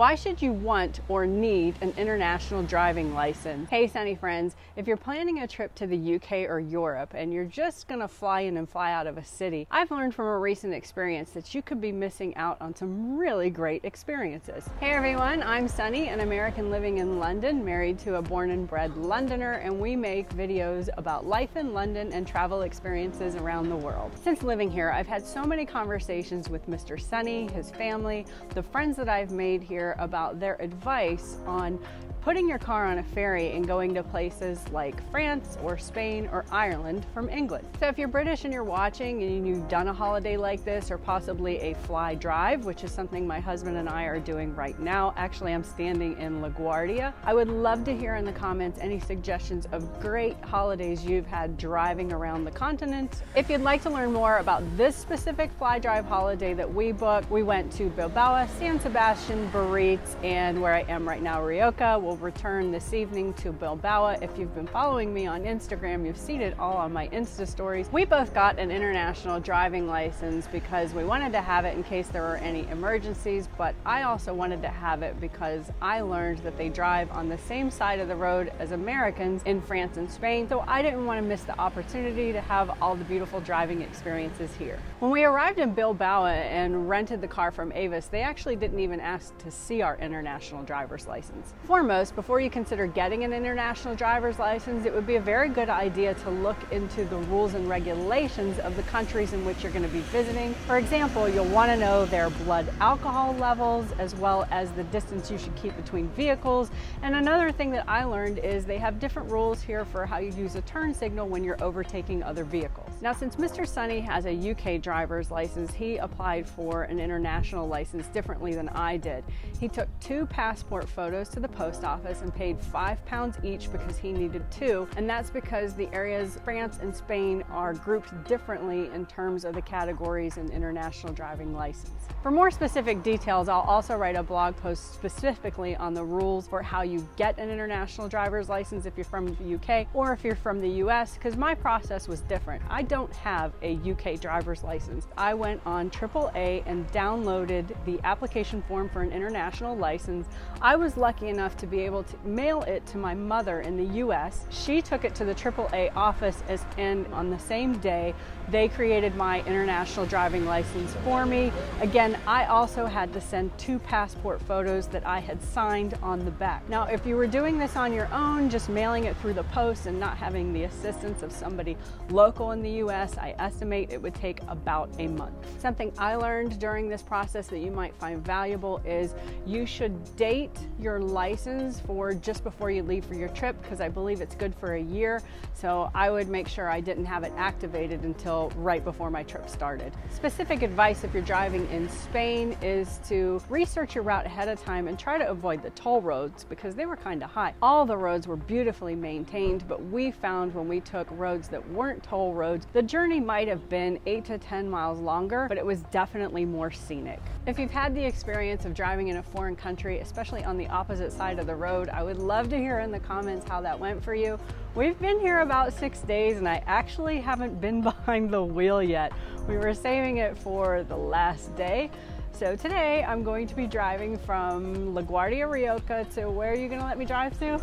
Why should you want or need an international driving license? Hey Sunny friends, if you're planning a trip to the UK or Europe and you're just gonna fly in and fly out of a city, I've learned from a recent experience that you could be missing out on some really great experiences. Hey everyone, I'm Sunny, an American living in London, married to a born and bred Londoner, and we make videos about life in London and travel experiences around the world. Since living here, I've had so many conversations with Mr. Sunny, his family, the friends that I've made here about their advice on putting your car on a ferry and going to places like France or Spain or Ireland from England. So if you're British and you're watching and you've done a holiday like this, or possibly a fly drive, which is something my husband and I are doing right now. Actually, I'm standing in LaGuardia. I would love to hear in the comments any suggestions of great holidays you've had driving around the continent. If you'd like to learn more about this specific fly drive holiday that we booked, we went to Bilbao, San Sebastian, Biarritz, and where I am right now, Rioja. We'll return this evening to Bilbao. If you've been following me on Instagram, you've seen it all on my Insta stories. We both got an international driving license because we wanted to have it in case there were any emergencies, but I also wanted to have it because I learned that they drive on the same side of the road as Americans in France and Spain, so I didn't want to miss the opportunity to have all the beautiful driving experiences here. When we arrived in Bilbao and rented the car from Avis, they actually didn't even ask to see our international driver's license. Foremost, before you consider getting an international driver's license, it would be a very good idea to look into the rules and regulations of the countries in which you're going to be visiting. For example, you'll want to know their blood alcohol levels, as well as the distance you should keep between vehicles. And another thing that I learned is they have different rules here for how you use a turn signal when you're overtaking other vehicles. Now, since Mr. Sunny has a UK driver's license, he applied for an international license differently than I did. He took 2 passport photos to the post office and paid £5 each because he needed 2, and that's because the areas France and Spain are grouped differently in terms of the categories in international driving license. For more specific details, I'll also write a blog post specifically on the rules for how you get an international driver's license if you're from the UK or if you're from the US, because my process was different. I don't have a UK driver's license. I went on AAA and downloaded the application form for an international license. I was lucky enough to be able to mail it to my mother in the US. She took it to the AAA office, and on the same day they created my international driving license for me. Again, I also had to send 2 passport photos that I had signed on the back. Now, if you were doing this on your own, just mailing it through the post and not having the assistance of somebody local in the US, I estimate it would take about a month. Something I learned during this process that you might find valuable is you should date your license for just before you leave for your trip, because I believe it's good for a year. So I would make sure I didn't have it activated until right before my trip started. Specific advice if you're driving in Spain is to research your route ahead of time and try to avoid the toll roads because they were kind of high. All the roads were beautifully maintained, but we found when we took roads that weren't toll roads, the journey might have been 8 to 10 miles longer, but it was definitely more scenic. If you've had the experience of driving in a foreign country, especially on the opposite side of the road, I would love to hear in the comments how that went for you. We've been here about 6 days and I actually haven't been behind the wheel yet. We were saving it for the last day. So today I'm going to be driving from LaGuardia, Rioja to where are you going to let me drive to?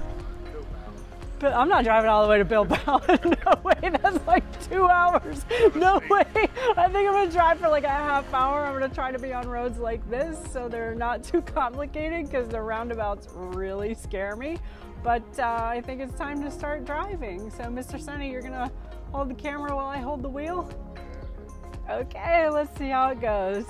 But I'm not driving all the way to Bilbao. No way, that's like 2 hours. No way. I think I'm gonna drive for like a half hour. I'm gonna try to be on roads like this so they're not too complicated because the roundabouts really scare me. But I think it's time to start driving. So Mr. Sunny, you're gonna hold the camera while I hold the wheel? Okay, let's see how it goes.